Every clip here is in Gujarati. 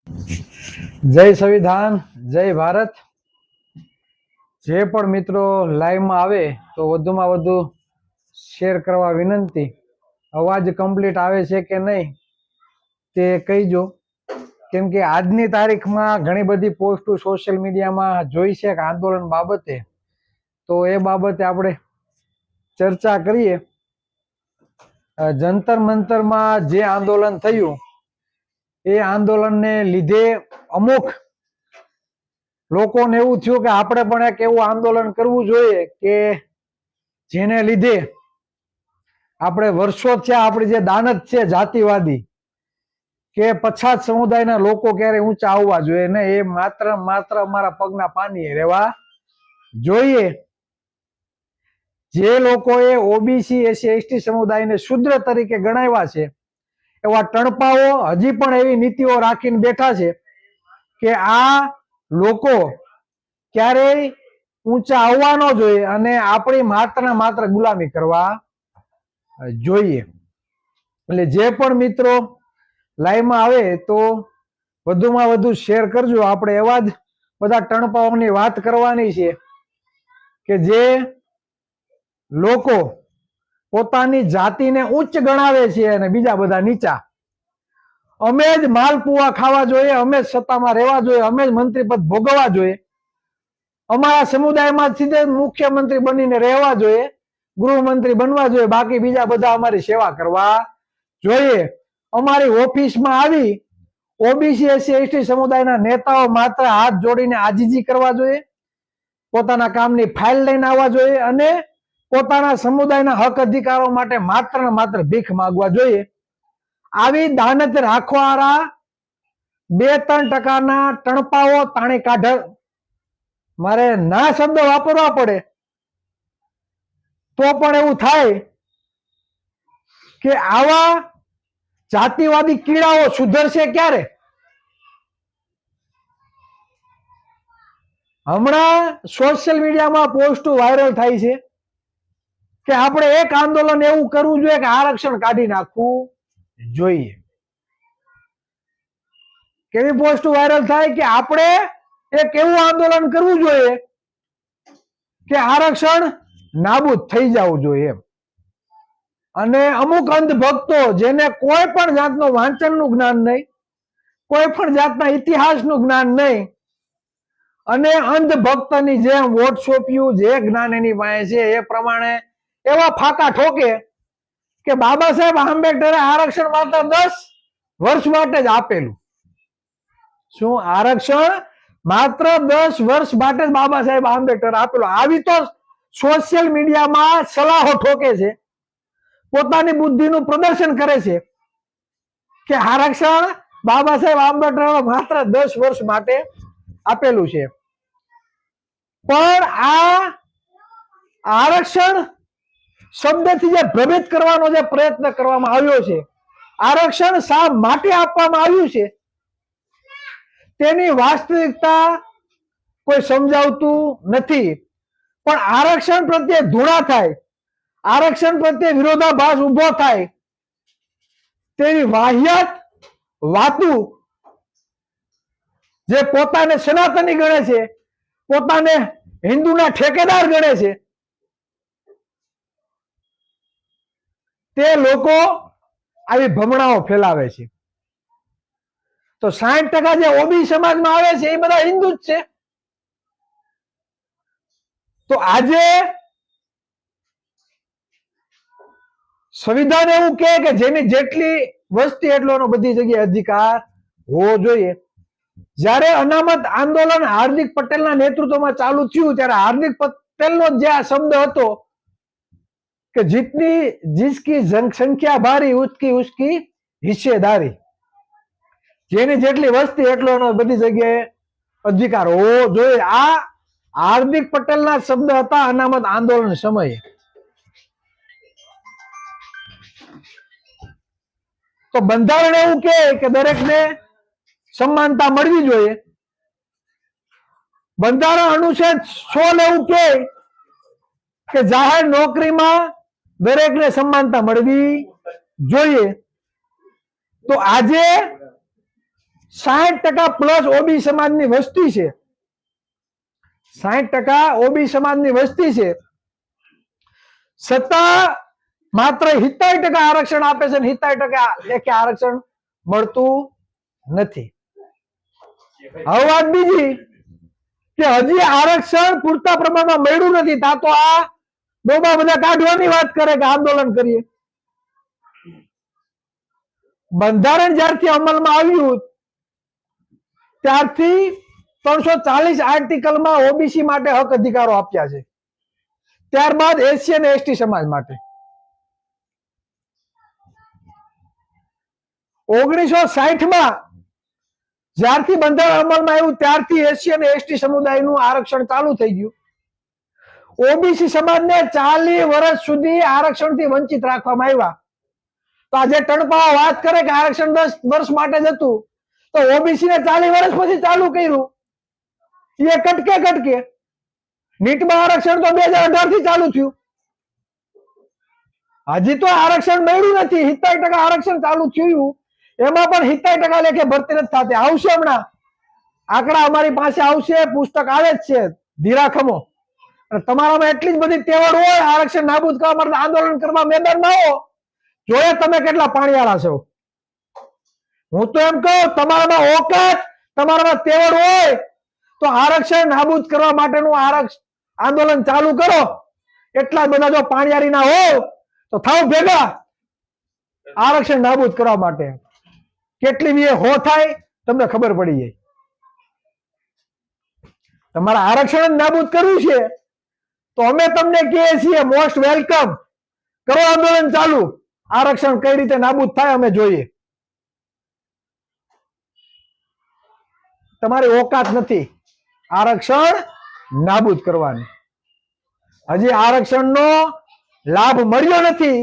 જય સંવિધાન, જય ભારત। જે પણ મિત્રો લાઈવમાં આવે તો વધુમાં વધુ શેર કરવા વિનંતી। અવાજ કમ્પ્લીટ આવે છે કે નહીં તે કહીજો, કેમ કે આજની તારીખમાં ઘણી બધી પોસ્ટો સોશિયલ મીડિયામાં જોઈ છે કે આંદોલન બાબતે, તો એ બાબતે આપણે ચર્ચા કરીએ। જંતર મંતરમાં જે આંદોલન થયું એ આંદોલનને લીધે અમુક લોકોને એવું થયું કે આપણે પણ એક એવું આંદોલન કરવું જોઈએ કે જેને લીધે આપણે વર્ષો થયા આપણી જે દાનત છે જાતિવાદી કે પછાત સમુદાયના લોકો ક્યારે ઊંચા આવવા જોઈએ ને, એ માત્ર અમારા પગના પાનીએ રહેવા જોઈએ। જે લોકોએ ઓબીસી એસસી એસટી સમુદાયને શૂદ્ર તરીકે ગણાવ્યા છે એવા ટણપાઓ હજી પણ એવી નીતિઓ રાખીને બેઠા છે કે આ લોકો ક્યારેય ઊંચા આવવા ન જોઈએ અને આપણી માત્ર ગુલામી કરવા જોઈએ। એટલે જે પણ મિત્રો લાઈવમાં આવે તો વધુમાં વધુ શેર કરજો। આપણે એવા જ બધા ટણપાઓની વાત કરવાની છે કે જે લોકો પોતાની જાતિને ઉચ્ચ ગણાવે છે અને બીજા બધા નીચા। અમે જ માલપુઆ ખાવા જોઈએ, અમે જ સત્તામાં રહેવા જોઈએ, અમે જ મંત્રી પદ ભોગવવા જોઈએ, અમારા સમુદાયમાં સીધે મુખ્યમંત્રી બનીને રહેવા જોઈએ, ગૃહમંત્રી બનવા જોઈએ, બાકી બીજા બધા અમારી સેવા કરવા જોઈએ। અમારી ઓફિસમાં આવી ઓબીસી એસસી એસટી સમુદાયના નેતાઓ માત્ર હાથ જોડીને આજીજી કરવા જોઈએ, પોતાના કામની ફાઇલ લઈને આવવા જોઈએ અને પોતાના સમુદાયના હક અધિકારો માટે માત્ર ભીખ માંગવા જોઈએ। આવી દાનત રાખવાના 2-3% ટણપાઓ તાણી કાઢ, મારે ના શબ્દ વાપરવા પડે તો પણ એવું થાય કે આવા જાતિવાદી કીડાઓ સુધરશે ક્યારે? હમણાં સોશિયલ મીડિયામાં પોસ્ટ વાયરલ થાય છે કે આપણે એક આંદોલન એવું કરવું જોઈએ કે આરક્ષણ કાઢી નાખવું જોઈએ। કેવી પોસ્ટ વાયરલ થાય કે આપણે એક એવું આંદોલન કરવું જોઈએ કે આરક્ષણ નાબૂદ થઈ જવું જોઈએ એમ। અને અમુક અંધભક્તો જેને કોઈ પણ જાતનું વાંચનનું જ્ઞાન નહીં, કોઈ પણ જાતના ઇતિહાસનું જ્ઞાન નહીં અને અંધભક્તની જેમ વોટ સોંપ્યું, જે જ્ઞાન એની પાસે છે એ પ્રમાણે એવા ફાકા ઠોકે કે બાબા સાહેબ આંબેડકરે આરક્ષણ માત્ર 10 વર્ષ માટે જ આપેલું। શું આરક્ષણ માત્ર 10 વર્ષ માટે જ બાબા સાહેબ આંબેડકર આપેલું? આવી તો સોશિયલ મીડિયામાં સલાહો ઠોકે છે, પોતાની બુદ્ધિનું પ્રદર્શન કરે છે કે આરક્ષણ બાબા સાહેબ આંબેડકર માત્ર 10 વર્ષ માટે આપેલું છે। પણ આ આરક્ષણ શબ્દથી જે ભ્રમિત કરવાનો જે પ્રયત્ન કરવામાં આવ્યો છે, આરક્ષણ શા માટે આપવામાં આવ્યું છે તેની વાસ્તવિકતા કોઈ સમજાવતું નથી। પણ આરક્ષણ પ્રત્યે ધૂણા થાય, આરક્ષણ પ્રત્યે વિરોધાભાસ ઉભો થાય તેવી વાહિયાત વાતું જે પોતાને સનાતની ગણે છે, પોતાને હિન્દુના ઠેકેદાર ગણે છે, તે લોકો આવી ભમણાઓ ફેલાવે છે। તો 60% જે ઓબી સમાજમાં આવે છે એ બધા હિન્દુ જ છે। તો આજે સંવિધાન એવું કહે કે જેની જેટલી વસ્તી એટલો બધી જગ્યાએ અધિકાર હોવો જોઈએ। જ્યારે અનામત આંદોલન હાર્દિક પટેલના નેતૃત્વમાં ચાલુ થયું ત્યારે હાર્દિક પટેલનો જે આ શબ્દ હતો કે जिसकी संख्या भारी उसकी हिस्सेदारी, જેની જેટલી વસ્તી એટલો બધી જગ્યાએ અધિકાર હોવો જોઈએ। આ હાર્દિક પટેલના શબ્દ હતા અનામત આંદોલન સમયે। તો બંધારણ એવું કહે કે દરેકને સમાનતા મળવી જોઈએ। બંધારણ અનુચ્છેદ 16 એવું કહે કે જાહેર નોકરીમાં દરેકને સમાનતા મળવી જોઈએ। તો આજે 60% પ્લસ ઓબી સમાજની વસ્તી છે. 60% ઓબી સમાજની વસ્તી છે, છતાં માત્ર 70% આરક્ષણ આપે છે, 70% લેખે આરક્ષણ મળતું નથી. હવે વાત બીજી કે હજી આરક્ષણ પૂરતા પ્રમાણમાં મળ્યું નથી, તા તો આ ડોબા બધા કાઢવાની વાત કરે કે આંદોલન કરીએ. બંધારણ જ્યારથી અમલમાં આવ્યું ત્યારથી 340 આર્ટિકલમાં ઓબીસી માટે હક અધિકારો આપ્યા છે. ત્યારબાદ એસસી અને એસટી સમાજ માટે 1960માં જ્યારથી બંધારણ અમલમાં આવ્યું ત્યારથી એસસી અને એસટી સમુદાયનું આરક્ષણ ચાલુ થઈ ગયું. ઓબીસી સમાજને 40 વર્ષ સુધી આરક્ષણથી વંચિત રાખવામાં આવ્યા. તો આજે ટણપાવા વાત કરે કે આરક્ષણ 10 વર્ષ માટે જ હતું, તો ઓબીસી ને 40 વર્ષ પછી ચાલુ કર્યું, એ કટકે. નીટમાં આરક્ષણ તો 2018 થી ચાલુ થયું, હજી તો આરક્ષણ મળ્યું નથી. 70% આરક્ષણ ચાલુ થયું, એમાં પણ 70% લેખે ભરતી નથી થતી. આવશે હમણાં આંકડા, અમારી પાસે આવશે, પુસ્તક આવે જ છે, ધીરા ખમો. તમારામાં એટલી જ બધી તેવડ હોય આરક્ષણ નાબૂદ કરવા માટે આંદોલન કરવા મેદાનમાં આવો, જોઈએ તમે કેટલા પાણીવાળા છો. હું તો એમ કહું, તમારામાં ઓકાત, તમારામાં તેવડ હોય તો આરક્ષણ નાબૂદ કરવા માટેનું આંદોલન ચાલુ કરો. એટલા બધા જો પાણીયારી ના હો તો થાવ ભેગા આરક્ષણ નાબૂદ કરવા માટે. કેટલી બી હો થાય તમને ખબર પડી જાય. તમારા આરક્ષણ નાબૂદ કરવું છે તો અમે તમને કહીએ છીએ, મોસ્ટ વેલકમ, કરો આંદોલન ચાલુ. આરક્ષણ કઈ રીતે નાબૂદ થાય અમે જોઈએ. તમારી ઓકાત નથી આરક્ષણ નાબૂદ કરવાની. હજી આરક્ષણનો લાભ મળ્યો નથી,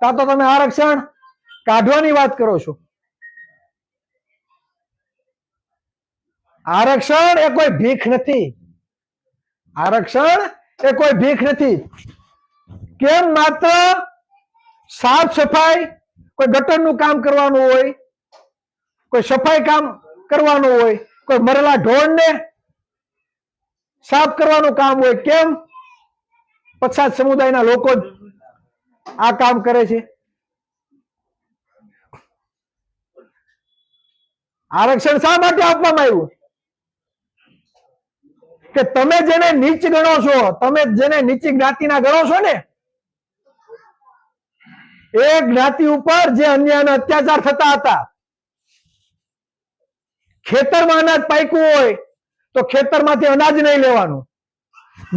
તા તો તમે આરક્ષણ કાઢવાની વાત કરો છો. આરક્ષણ એ કોઈ ભીખ નથી. આરક્ષણ એ કોઈ ભીખ નથી. કેમ માત્ર સાફ સફાઈ, કોઈ ગટરનું કામ કરવાનું હોય, કોઈ સફાઈ કામ કરવાનું હોય, કોઈ મરેલા ઢોરને સાફ કરવાનું કામ હોય, કેમ પછાત સમુદાયના લોકો આ કામ કરે છે? આરક્ષણ શા માટે આપવામાં આવ્યું? કે તમે જેને નીચ ગણો છો, તમે જેને નીચી જ્ઞાતિના ગણો છો ને, એ જ્ઞાતિ ઉપર જે અન્યાય અને અત્યાચાર થતા હતા. ખેતરમાં અનાજ પાક્યું હોય તો ખેતરમાંથી અનાજ નહીં લેવાનું,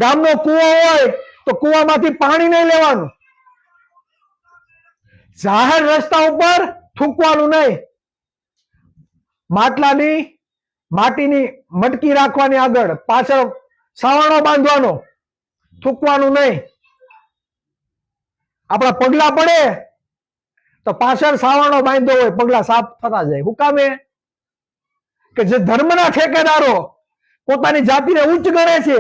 ગામનો કૂવો હોય તો કૂવામાંથી પાણી નહીં લેવાનું, જાહેર રસ્તા ઉપર થૂકવાનું નહીં, માટીની મટકી રાખવાની આગળ, પાછળ સાવાણો બાંધવાનો, થૂકવાનું નહીં. આપણા પગલા પડે તો પાછળ સાવાણો બાંધ્યો હોય, પગલા સાફ થતા જાય. શું કામે? કે જે ધર્મના ઠેકેદારો પોતાની જાતિને ઉચ્ચ ગણે છે,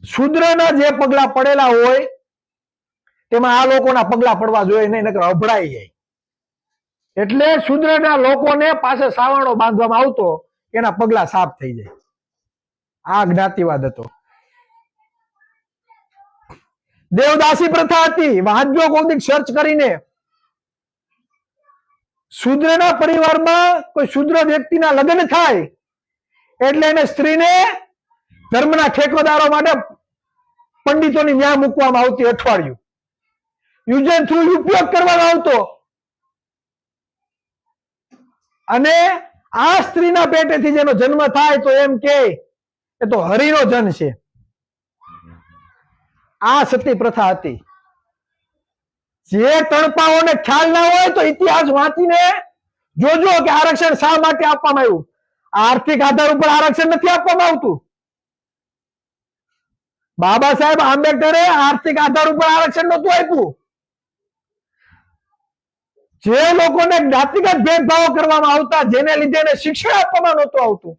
શૂદ્રના જે પગલા પડેલા હોય તેમાં આ લોકોના પગલા પડવા જોઈએ નહીં, નકર અભડાઈ જાય. એટલે શૂદ્રના લોકોને પાસે સાવાણો બાંધવામાં આવતો, એના પગલા સાફ થઈ જાય. આ જ્ઞાતિવાદ હતો. દેવદાસી પ્રથા હતી. વાંચજો કોઈક સર્ચ કરીને. શૂદ્રના પરિવારમાં કોઈ શૂદ્ર વ્યક્તિના લગ્ન થાય એટલે એને સ્ત્રીને ધર્મના ઠેકેદારો માટે પંડિતોની ન્યાય મૂકવામાં આવતી, અઠવાડિયું યુઝ એન્ડ થ્રુ ઉપયોગ કરવામાં આવતો. અને આ સ્ત્રીના પેટેથી જેનો જન્મ થાય તો એમ કે એ તો હરિનો જન છે. આ સતી પ્રથા હતી. જે તણપાઓને ખ્યાલ ના હોય તો ઇતિહાસ વાંચીને જોજો કે આરક્ષણ શા માટે આપવામાં આવ્યું. આર્થિક આધાર ઉપર આરક્ષણ નથી આપવામાં આવતું. બાબા સાહેબ આંબેડકરે આર્થિક આધાર ઉપર આરક્ષણ નહોતું આપ્યું. જે લોકોને જ્ઞાતિગત ભેદભાવ કરવામાં આવતા, જેને લીધે એને શિક્ષણ આપવામાં નહોતું આવતું,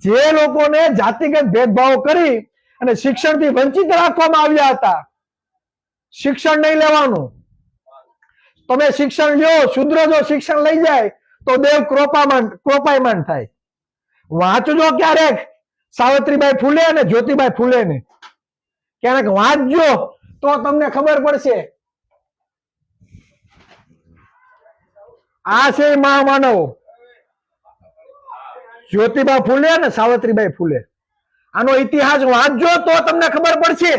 જે લોકોને જાતિગત ભેદભાવ કરી અને શિક્ષણથી વંચિત રાખવામાં આવ્યા હતા, શિક્ષણ નહીં લેવાનું, તમે શિક્ષણ લ્યો, શુદ્ર જો શિક્ષણ લઈ જાય તો દેવ કૃપાયમાન થાય. વાંચજો ક્યારેક સાવિત્રીબાઈ ફૂલે અને જ્યોતિબાઈ ફૂલે ને, ક્યારેક વાંચજો તો તમને ખબર પડશે. આ છે મહામાનવો, જ્યોતિબા ફૂલે અને સાવિત્રીબાઈ ફૂલે. આનો ઇતિહાસ વાંચજો તો તમને ખબર પડશે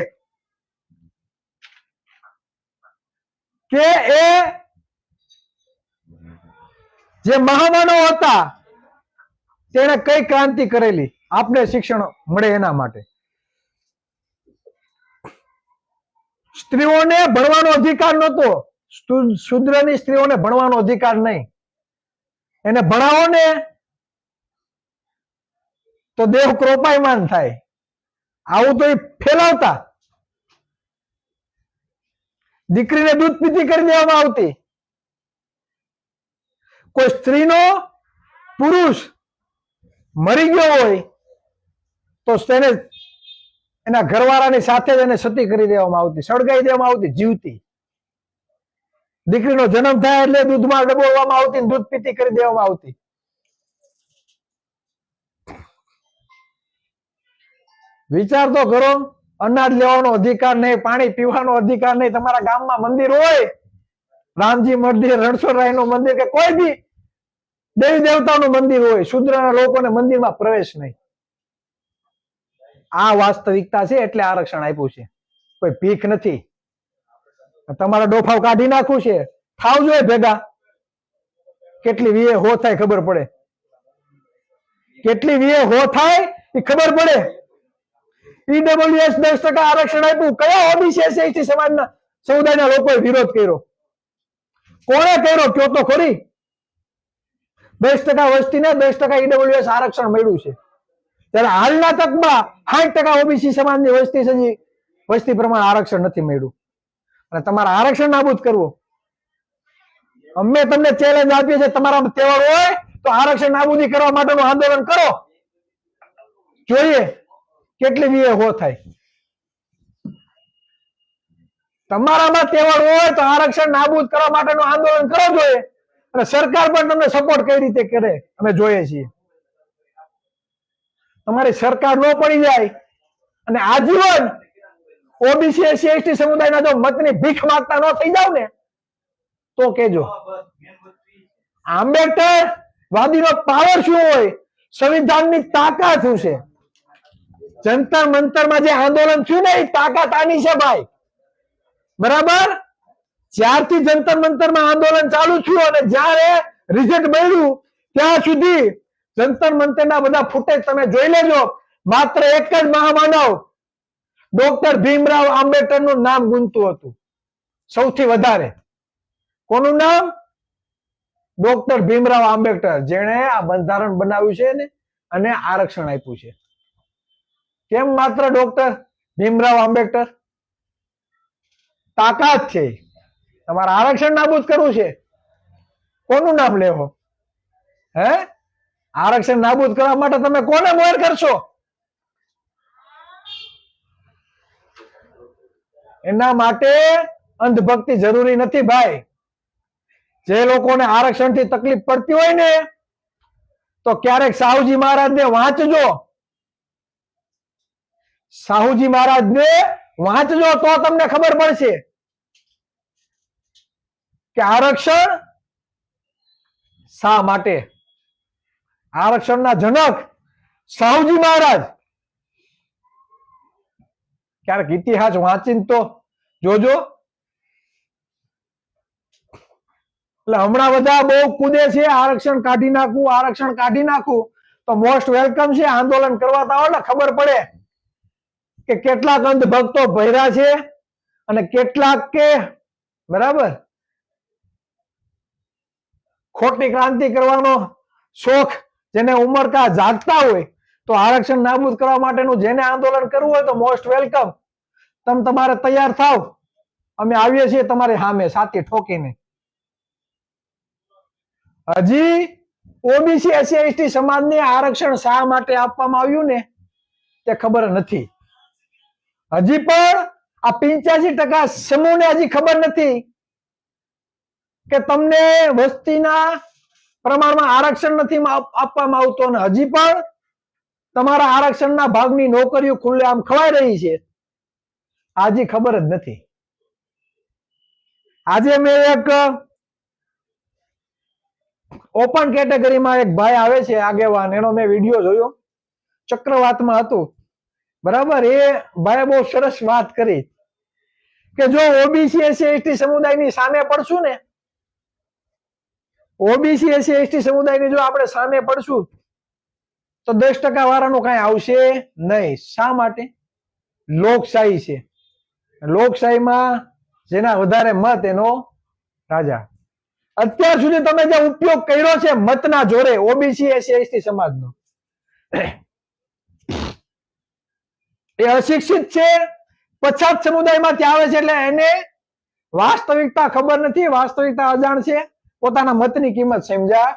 કે એ જે મહામાનવ હતા તેને કઈ ક્રાંતિ કરેલી આપને શિક્ષણ મળે એના માટે. સ્ત્રીઓને ભણવાનો અધિકાર નહોતો, શૂદ્રની સ્ત્રીઓને ભણવાનો અધિકાર નહીં. એને ભણાવો ને તો દેવ કૃપાયમાન થાય. આવું તો એ ફેલાવતા. દીકરીને દૂધ પીતી કરી દેવામાં આવતી. કોઈ સ્ત્રીનો પુરુષ મરી ગયો હોય તો તેને એના ઘરવાળાની સાથે જ એને સતી કરી દેવામાં આવતી, સળગાઈ દેવામાં આવતી જીવતી. દીકરીનો જન્મ થાય એટલે દૂધમાં ડબોળવામાં આવતી, દૂધ પીતી કરી દેવામાં આવતી. વિચાર તો કરો, અનાજ લેવાનો અધિકાર નહીં, પાણી પીવાનો અધિકાર નહીં. તમારા ગામમાં મંદિર હોય, રામજી મંદિર, રણછોડરાય નું મંદિર કે કોઈ બી દેવી દેવતાનું મંદિર હોય, શૂદ્રના લોકોને મંદિરમાં પ્રવેશ નહીં. આ વાસ્તવિકતા છે એટલે આરક્ષણ આપ્યું છે, કોઈ ભીખ નથી. તમારા ડોફાવ કાઢી નાખવું છે, થાવ જોઈએ ભેગા. કેટલી વીએ હો થાય ખબર પડે, કેટલી વીએ હો થાય એ ખબર પડે. ઈડબ્લ્યુએસ 10% આરક્ષણ આપ્યું, કયા ઓબીસી એસસી એસટી સમાજના સમુદાયના લોકોએ વિરોધ કર્યો? કોણે કર્યો કયો તો ખરી? 10% વસ્તીને 10% ઈડબ્લ્યુએસ આરક્ષણ મળ્યું છે, ત્યારે હાલના તકમાં 60% ઓબીસી સમાજની વસ્તી પ્રમાણે આરક્ષણ નથી મળ્યું. અને તમારે આરક્ષણ નાબૂદ કરવું, અમે તમને ચેલેન્જ આપીએ છીએ. તમારા તહેવાર હોય તો આરક્ષણ નાબૂદી કરવા માટેનું આંદોલન કરો, જોઈએ કેટલી વીએ હો થાય. તમારામાં તહેવાર હોય તો આરક્ષણ નાબૂદ કરવા માટેનું આંદોલન કરો જોઈએ, અને સરકાર પણ તમને સપોર્ટ કઈ રીતે કરે અમે જોઈએ છીએ. તમારી સરકાર ન પડી જાય અને આજીવન ઓબીસી એસસી એસટી સમુદાયના જો મતની ભીખ માંગતા ન થઈ જાવ ને તો કેજો. આંબેડકર વાદીનો પાવર શું હોય, સંવિધાનની તાકાત શું છે. જંતર મંતરમાં જે આંદોલન થયું ને એ તાકાત આની છે ભાઈ, બરાબર. જ્યારથી જંતર મંતરમાં આંદોલન ચાલુ થયું અને જ્યારે રિઝલ્ટ મળ્યું ત્યાં સુધી જંતર મંતરના બધા ફૂટેજ તમે જોઈ લેજો. માત્ર એક જ મહામાનવ ડોક્ટર ભીમરાવ આંબેડકર નું નામ ગુંજતું હતું સૌથી વધારે. કોનું નામ? ડોક્ટર ભીમરાવ આંબેડકર, જેણે આ બંધારણ બનાવ્યું છે ને અને આરક્ષણ આપ્યું છે. કેમ માત્ર ડોક્ટર ભીમરાવ આંબેડકર? તાકાત છે. તમારે આરક્ષણ નાબૂદ કરવું છે, કોનું નામ લેવો? હે? આરક્ષણ નાબૂદ કરવા માટે તમે કોને મોર કરશો? એના માટે અંધભક્તિ જરૂરી નથી ભાઈ. જે લોકોને આરક્ષણ થી તકલીફ પડતી હોય ને તો ક્યારેક સાહુજી મહારાજને વાંચજો. સાહુજી મહારાજને વાંચજો તો તમને ખબર પડશે કે આરક્ષણ શા માટે. આરક્ષણના જનક સાહુજી મહારાજ. ક્યારેક ઇતિહાસ વાંચીને તો જોજો. એટલે હમણાં બધા બહુ કૂદે છે, આરક્ષણ કાઢી નાખવું, આરક્ષણ કાઢી નાખવું. તો મોસ્ટ વેલકમ છે. આંદોલન કરવા તો એટલે ખબર પડે કે કેટલાક અંધભક્તો ભર્યા છે અને કેટલાક કે બરાબર ખોટી ક્રાંતિ કરવાનો શોખ જેને ઉમરકા જાગતા હોય તો આરક્ષણ નાબૂદ કરવા માટેનું જેને આંદોલન કરવું હોય તો મોસ્ટ વેલકમ. તમે તમારે તૈયાર થાવ, અમે આવીએ છીએ તમારી સામે સાથી ઠોકીને. હજી ઓબીસી એસસી એસટી સમાજને આરક્ષણ શા માટે આપવામાં આવ્યું ને તે ખબર નથી. હજી પણ આ 85% સમૂહને હજી ખબર નથી કે તમને વસ્તીના પ્રમાણમાં આરક્ષણ નથી આપવામાં આવતું અને હજી પણ તમારા આરક્ષણના ભાગની નોકરીઓ ખુલ્લેઆમ ખવાઈ રહી છે, આજે ખબર જ નથી. આજે મેં એક ઓપન કેટેગરીમાં એક ભાઈ આવે છે આગેવાન, એનો મેં વિડીયો જોયો, ચક્રવાતમાં હતું, બરાબર. એ ભાઈ બહુ સરસ વાત કરી કે જો ઓબીસી એસસી એસટી સમુદાયની સામે પડશું ને, ઓબીસી એસસી એસટી સમુદાયની જો આપણે સામે પડશું તો 10% વાળાનું કઈ આવશે નહીં. શા માટે? લોકશાહી છે, લોકશાહીમાં જેના વધારે મત એનો રાજા. અત્યાર સુધી તમે જે ઉપયોગ કર્યો છે મતના જોરે ઓબીસી એસસી એસટી સમાજનો, એ અશિક્ષિત છે, પછાત સમુદાયમાંથી આવે છે, એટલે એને વાસ્તવિકતા ખબર નથી, વાસ્તવિકતા અજાણ છે, પોતાના મતની કિંમત સમજ્યા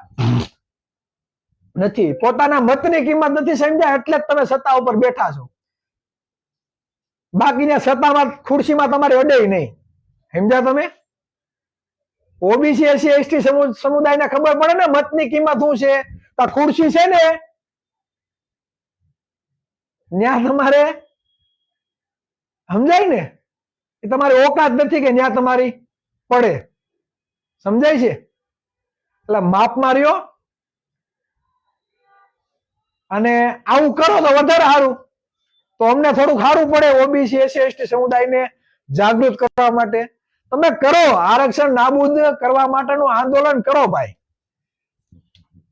નથી, પોતાના મતની કિંમત નથી સમજ્યા, એટલે જ તમે સત્તા ઉપર બેઠા છો. બાકીના સત્તામાં ખુરશીમાં તમારે અડે નહીં. સમજ્યા તમે? ઓબીસી એસસી એસટી સમુદાયને ખબર પડે ને મતની કિંમત શું છે, તો ખુરશી છે ને ત્યાં તમારે સમજાય ને, એ તમારી ઓકાત નથી કે ત્યાં તમારી પડે. સમજાય છે? એટલે માપ માર્યો અને આવું કરો તો વધારે સારું. તો અમને થોડું સારું પડે ઓબીસી એસસી એસટી સમુદાયને જાગૃત કરવા માટે. તમે કરો, આરક્ષણ નાબૂદ કરવા માટેનું આંદોલન કરો ભાઈ.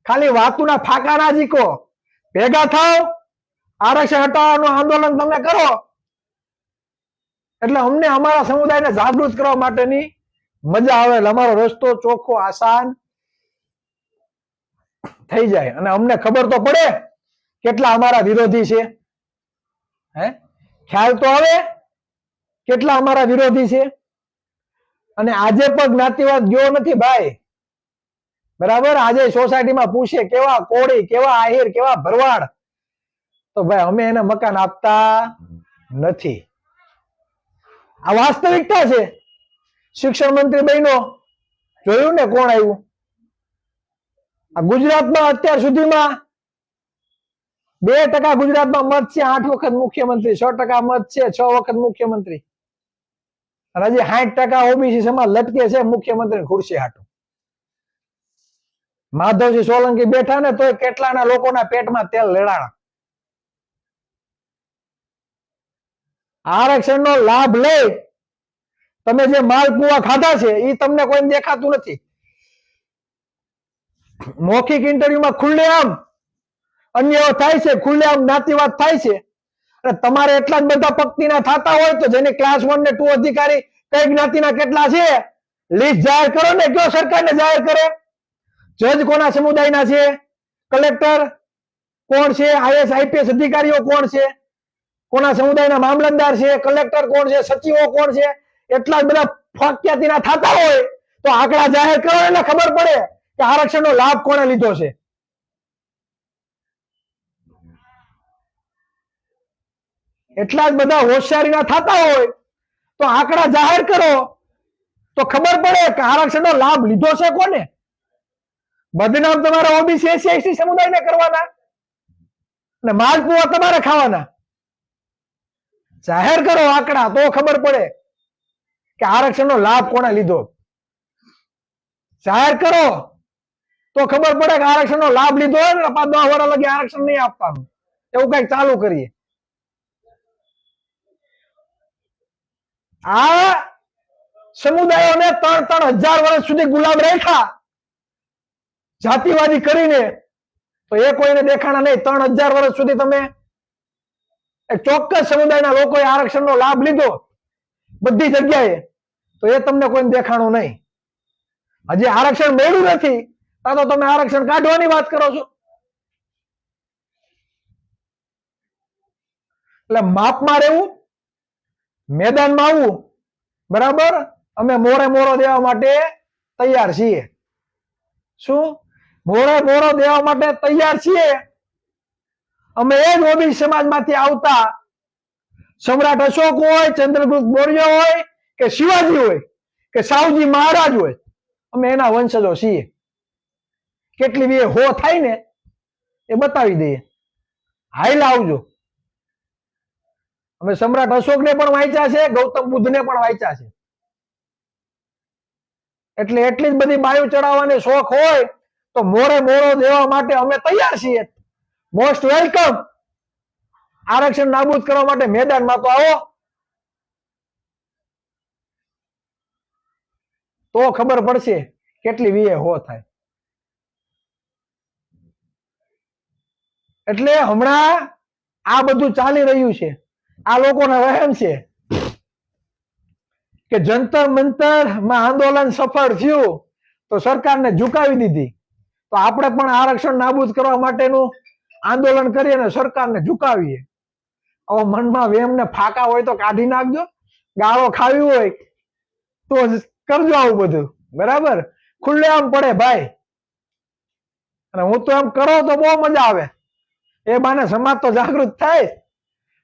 ખાલી વાતુના ફાકા ના જીકો, ભેગા થાવ, આરક્ષણ હટાવવાનું આંદોલન તમે કરો, એટલે અમને અમારા સમુદાયને જાગૃત કરવા માટેની મજા આવે, અમારો રસ્તો ચોખ્ખો આસાન થઈ જાય અને અમને ખબર તો પડે કેટલા અમારા વિરોધી છે. હે, ખ્યાલ તો આવે કેટલા અમારા વિરોધી છે. અને આજે પણ જ્ઞાતિવાદ ગયો નથી ભાઈ, બરાબર. આજે સોસાયટીમાં પૂછે કેવા કોળી, કેવા આહિર, કેવા ભરવાડ, તો ભાઈ અમે એને મકાન આપતા નથી. આ વાસ્તવિકતા છે. શિક્ષણ મંત્રી બન્યો, જોયું ને કોણ આવ્યું? આ ગુજરાતમાં અત્યાર સુધીમાં 2% ગુજરાતમાં મત છે, 8 વખત મુખ્યમંત્રી, 6% મત છે, 6 વખત મુખ્યમંત્રી, અને હજી 60% ઓબીસી સમાજ લટકે છે મુખ્યમંત્રી ખુરશી હાટું. માધવજી સોલંકી બેઠા ને તોય કેટલાના લોકોના પેટમાં તેલ લેડાણા. આરક્ષણનો લાભ લઈ તમે જે માલપુઆ ખાધા છે એ તમને કોઈ દેખાતું નથી. મૌખિક ઇન્ટરવ્યુમાં ખુલ્લેઆમ અન્યાય થાય છે, ખુલ્લેઆમ જ્ઞાતિવાદ થાય છે, અને તમારે એટલા જ બધા પક્તિના થતા હોય તો જેને ક્લાસ 1 ને 2 અધિકારી કઈ જ્ઞાતિના કેટલા છે લિસ્ટ જાહેર કરો ને, કયો સરકારને જાહેર કરે. જજ કોના સમુદાયના છે, કલેક્ટર કોણ છે, આઈએસ આઈપીએસ અધિકારીઓ કોણ છે, કોના સમુદાયના મામલતદાર છે, કલેક્ટર કોણ છે, સચિવો કોણ છે, એટલા જ બધા ફક્યાતીના થતા હોય તો આંકડા જાહેર કરો એટલે ખબર પડે કે આરક્ષણનો લાભ કોણે લીધો છે. એટલા જ બધા હોશિયારીના થતા હોય તો આંકડા જાહેર કરો તો ખબર પડે કે આરક્ષણનો લાભ લીધો છે કોને. બદનામ તમારે ઓબીસી એસસી એસટી સમુદાયને કરવાના અને માલપુઆ તમારે ખાવાના. જાહેર કરો આંકડા તો ખબર પડે કે આરક્ષણનો લાભ કોણે લીધો. જાહેર કરો તો ખબર પડે કે આરક્ષણનો લાભ લીધો હોય ને 10 વર્ષ લગી આરક્ષણ નહીં આપવાનું, એવું કઈક ચાલુ કરીએ. આ સમુદાયોને 3,000 વર્ષ સુધી ગુલામ રાખ્યા જાતિવાદી કરીને, તો એ કોઈને દેખાણા નહીં. 3,000 વર્ષ સુધી તમે એક ચોક્કસ સમુદાયના લોકોએ આરક્ષણનો લાભ લીધો બધી જગ્યાએ, તો એ તમને કોઈને દેખાણું નહીં. હજી આરક્ષણ મળ્યું નથી તો તમે આરક્ષણ કાઢવાની વાત કરો છો. એટલે માપમાં રહેવું, મેદાનમાં આવવું, બરાબર. અમે મોરે મોરો દેવા માટે તૈયાર છીએ. શું? મોરે મોરો દેવા માટે તૈયાર છીએ. અમે એ જ ઓબીસી સમાજમાંથી આવતા સમ્રાટ અશોક હોય, ચંદ્રગુપ્ત મૌર્ય હોય, કે શિવાજી હોય, કે સાવજી મહારાજ હોય, અમે એના વંશજો છીએ. કેટલી બી હો થાય ને એ બતાવી દઈએ. હાઈલા આવજો. અમે સમ્રાટ અશોકને પણ વાંચ્યા છે, ગૌતમ બુદ્ધને પણ વાંચ્યા છે. એટલે એટલી જ બધી બાયુ ચડાવવાની શોખ હોય તો મોરે મોરો દેવા માટે અમે તૈયાર છીએ. Most welcome. આરક્ષણ નાબૂદ કરવા માટે મેદાનમાં તો આવો, તો ખબર પડશે કેટલી વીએ હો થાય. એટલે હમણાં આ બધું ચાલી રહ્યું છે. આ લોકોને વહેમ છે કે જંતર મંતર માં આંદોલન સફળ થયું તો સરકારને ઝુકાવી દીધી, તો આપણે પણ આરક્ષણ નાબૂદ કરવા માટેનું આંદોલન કરીએ અને સરકારને ઝુકાવીએ. હવે મનમાં વેમ ને ફાકા હોય તો કાઢી નાખજો, ગાળો ખાવી હોય તો કરજો આવું બધું, બરાબર? ખુલ્લે આમ પડે ભાઈ. અને હું તો એમ કરો તો બહુ મજા આવે. એ બાને સમાજ તો જાગૃત થાય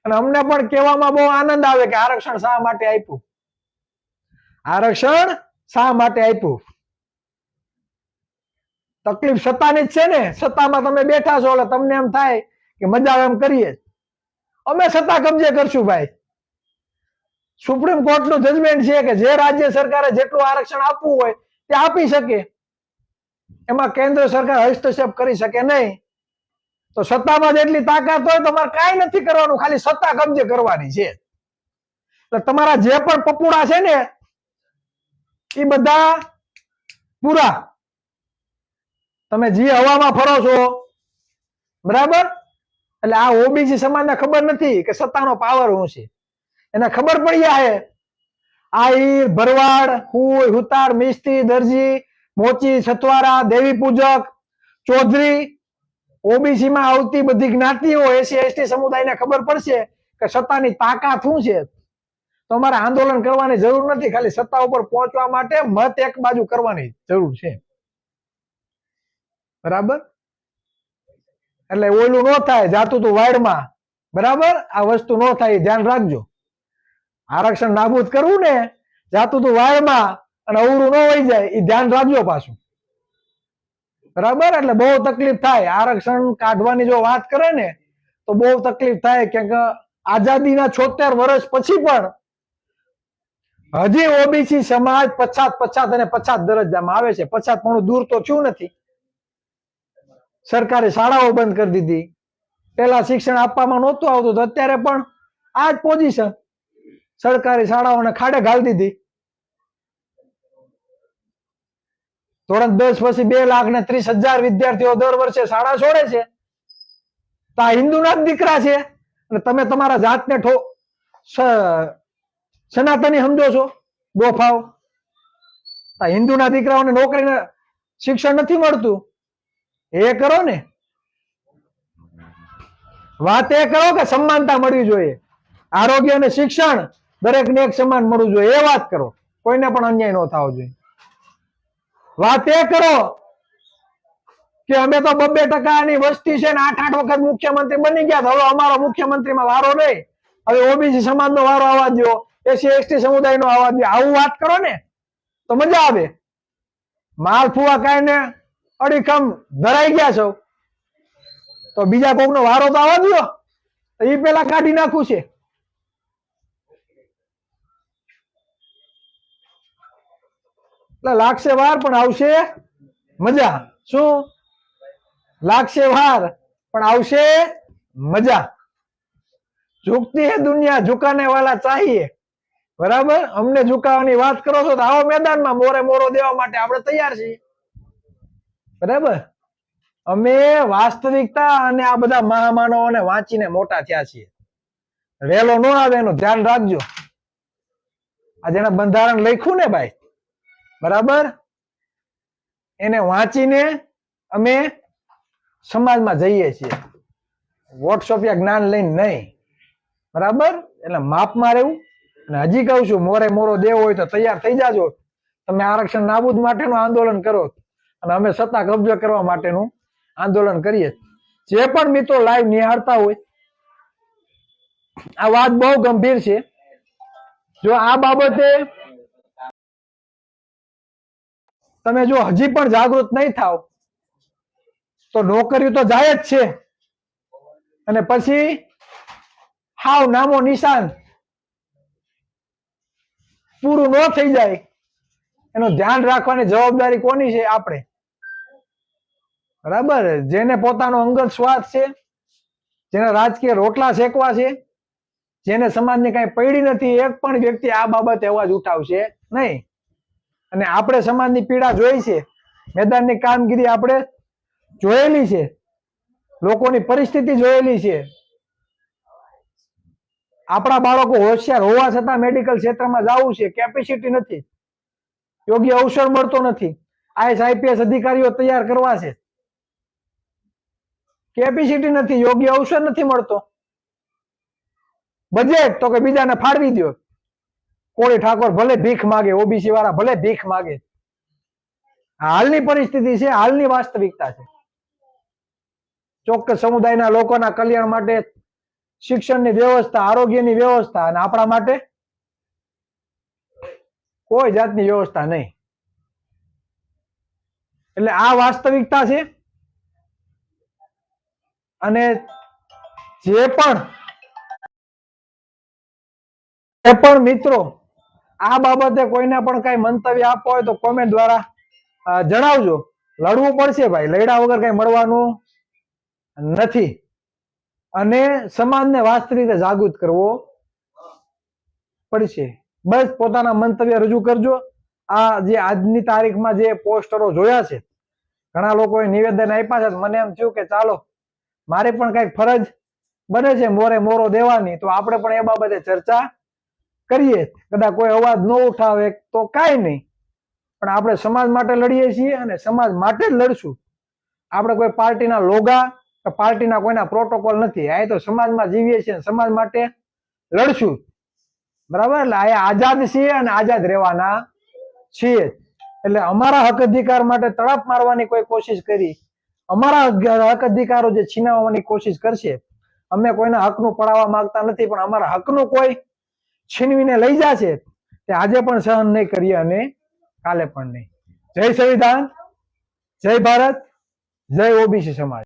અને અમને પણ કહેવામાં બહુ આનંદ આવે કે આરક્ષણ શા માટે આપ્યું, આરક્ષણ શા માટે આપ્યું. તકલીફ સત્તાની જ છે ને. સત્તામાં તમે બેઠા છો એટલે તમને એમ થાય કે મજા એમ કરીએ. અમે સત્તા કબજે કરશું ભાઈ. સુપ્રીમ કોર્ટ નું જજમેન્ટ છે કે જે રાજ્ય સરકારે જેટલું આરક્ષણ આપવું હોય તે આપી શકે, એમાં કેન્દ્ર સરકાર હસ્તક્ષેપ કરી શકે નહીં. તો સત્તામાં જેટલી તાકાત હોય તમારે કાંઈ નથી કરવાનું, ખાલી સત્તા કબજે કરવાની છે. એટલે તમારા જે પણ પપુડા છે ને એ બધા પૂરા. તમે જે હવામાં ફરો છો, બરાબર? એટલે આ ઓબીસી સમાજને ખબર નથી કે સત્તાનો પાવર શું છે. એને ખબર પડી જાય આહિર, ભરવાડ, હુઈ, હુતાર, મિસ્ત્રી, દરજી, મોચી, છતવારા, દેવી પૂજક, ચૌધરી, ઓબીસી માં આવતી બધી જ્ઞાતિઓ, એસી એસટી સમુદાયને ખબર પડશે કે સત્તાની તાકાત શું છે. તો અમારે આંદોલન કરવાની જરૂર નથી, ખાલી સત્તા ઉપર પહોંચવા માટે મત એક બાજુ કરવાની જરૂર છે, બરાબર? એટલે ઓલું ન થાય જાતું તું વાડમાં, બરાબર? આ વસ્તુ ન થાય, ધ્યાન રાખજો. આરક્ષણ નાબૂદ કરવું ને જાતું તું વાડમાં અને અવરું ન હોય જાય, એ ધ્યાન રાખજો પાછું, બરાબર? એટલે બહુ તકલીફ થાય. આરક્ષણ કાઢવાની જો વાત કરે ને તો બહુ તકલીફ થાય, કે આઝાદીના 76 વર્ષ પછી પણ હજી ઓબીસી સમાજ પછાત અને પછાત દરજ્જામાં આવે છે. પછાત પણ દૂર તો થયું નથી. સરકારી શાળાઓ બંધ કરી દીધી. પેલા શિક્ષણ આપવામાં નહોતું આવતું, તો અત્યારે પણ આ જ પોઝિશન. સરકારી શાળાઓને ખાડે ઘાલી દીધી. ધોરણ 10 પછી 2,30,000 વિદ્યાર્થીઓ દર વર્ષે શાળા છોડે છે. તો આ હિન્દુના જ દીકરા છે અને તમે તમારા જાતને સનાતની સમજો છો, ગોફાવ. આ હિન્દુના દીકરાઓને નોકરીને શિક્ષણ નથી મળતું, એ કરો ને. વાત એ કરો કે સમાનતા મળવી જોઈએ, આરોગ્ય અને શિક્ષણ દરેકને એક સમાન મળવું જોઈએ, એ વાત કરો. કોઈને પણ અન્યાય ન થવો જોઈએ. વાત એ કરો કે અમે તો 2% વસ્તી છે ને 8 વખત મુખ્યમંત્રી બની ગયા, હવે અમારો મુખ્યમંત્રીમાં વારો નહીં, હવે ઓબીસી સમાજનો વારો આવવા દો, એસી એસટી સમુદાયનો આવવા દો. આવું વાત કરો ને તો મજા આવે. માલફુવા કાઈને અડીખમ ધરાઈ ગયા છો તો બીજા કોકનો વારો તો આવવા દો, એ પેલા કાઢી નાખવું છે. એટલે લાગશે વાર પણ આવશે મજા. શું લાગશે વાર પણ આવશે મજા. ઝુકતી હે દુનિયા ઝુકાને વાલા ચાહીએ, બરાબર? અમને ઝુકાવાની વાત કરો છો તો આવો મેદાનમાં, મોરે મોરો દેવા માટે આપણે તૈયાર છીએ, બરાબર? અમે વાસ્તવિકતા અને આ બધા મહામાનવોને વાંચીને મોટા થયા છીએ. વેલો ન આવે એનું ધ્યાન રાખજો. આ જેને બંધારણ લખ્યું ને ભાઈ, બરાબર, એને વાંચીને અમે સમાજમાં જઈએ છીએ, વોટ્સઅપ જ્ઞાન લઈને નહીં, બરાબર? એટલે માપમાં રહેવું. અને હજી કહું છું, મોરે મોરો દેવો હોય તો તૈયાર થઈ જાજો. તમે આરક્ષણ નાબૂદ માટેનું આંદોલન કરો અને અમે સત્તા કબજો કરવા માટેનું આંદોલન કરીએ. જે પણ મિત્રો લાઈવ નિહાળતા હોય, આ વાત બહુ ગંભીર છે. જો આ બાબતે તમે જો હજી પણ જાગૃત નહીં થાવ તો નોકરીઓ તો જાય જ છે, અને પછી હાવ નામો નિશાન પૂરું ન થઈ જાય એનું ધ્યાન રાખવાની જવાબદારી કોની છે? આપણે. બરાબર. જેને પોતાનો અંગત સ્વાર્થ છે, જેને રાજકીય રોટલા શેકવા છે, જેને સમાજની કઈ પડી નથી, એક પણ વ્યક્તિ આ બાબતે અવાજ ઉઠાવશે નહીં. અને આપણે સમાજની પીડા જોઈ છે, મેદાનની કામગીરી આપણે જોયેલી છે, લોકોની પરિસ્થિતિ જોયેલી છે. આપણા બાળકો હોશિયાર હોવા છતાં મેડિકલ ક્ષેત્રમાં જવું છે, કેપેસિટી નથી, યોગ્ય અવસર મળતો નથી. આઈએસ આઈપીએસ અધિકારીઓ તૈયાર કરવા છે, કેપેસિટી નથી, યોગ્ય અવસર નથી મળતો. બજેટ તો કે બીજાને ફાળવી દો. કોળી ઠાકોર ભલે ભીખ માગે, ઓબીસી વાળા ભલે ભીખ માગે. હાલની પરિસ્થિતિ છે, હાલની વાસ્તવિકતા છે. ચોક્કસ સમુદાયના લોકોના કલ્યાણ માટે શિક્ષણની વ્યવસ્થા, આરોગ્યની વ્યવસ્થા, અને આપણા માટે કોઈ જાતની વ્યવસ્થા નહીં. એટલે આ વાસ્તવિકતા છે. અને જે પણ મિત્રો આ બાબતે કોઈને પણ કઈ મંતવ્ય આપવા હોય તો કોમેન્ટ દ્વારા જણાવજો. લડવું પડશે ભાઈ, લડ્યા વગર કઈ મળવાનું નથી. અને સમાજને વાસ્તવિક રીતે જાગૃત કરવો પડશે. બસ પોતાના મંતવ્ય રજૂ કરજો. આ જે આજની તારીખમાં જે પોસ્ટરો જોયા છે, ઘણા લોકોએ નિવેદન આપ્યા છે, મને એમ થયું કે ચાલો મારે પણ કઈક ફરજ બને છે મોરે મોરો દેવાની, તો આપણે પણ એ બાબતે ચર્ચા કરીએ. કદાચ કોઈ અવાજ ન ઉઠાવે તો કાંઈ નહીં, પણ આપણે સમાજ માટે લડીએ છીએ અને સમાજ માટે જ લડશું. આપણે કોઈ પાર્ટીના લોગા કે પાર્ટીના કોઈના પ્રોટોકોલ નથી. આ તો સમાજમાં જીવીએ છીએ, સમાજ માટે લડશું. બરાબર. એટલે આ આઝાદ છીએ અને આઝાદ રહેવાના છીએ. એટલે અમારા હક અધિકાર માટે તડપ મારવાની કોઈ કોશિશ કરી, અમારા હક અધિકારો જે છીનવવાની કોશિશ કરશે, અમે કોઈના હકનું પડાવવા માંગતા નથી, પણ અમારા હકનું કોઈ છીનવીને લઈ જશે તે આજે પણ સહન નહીં કરીએ અને કાલે પણ નહીં. જય સંવિધાન, જય ભારત, જય ઓબીસી સમાજ.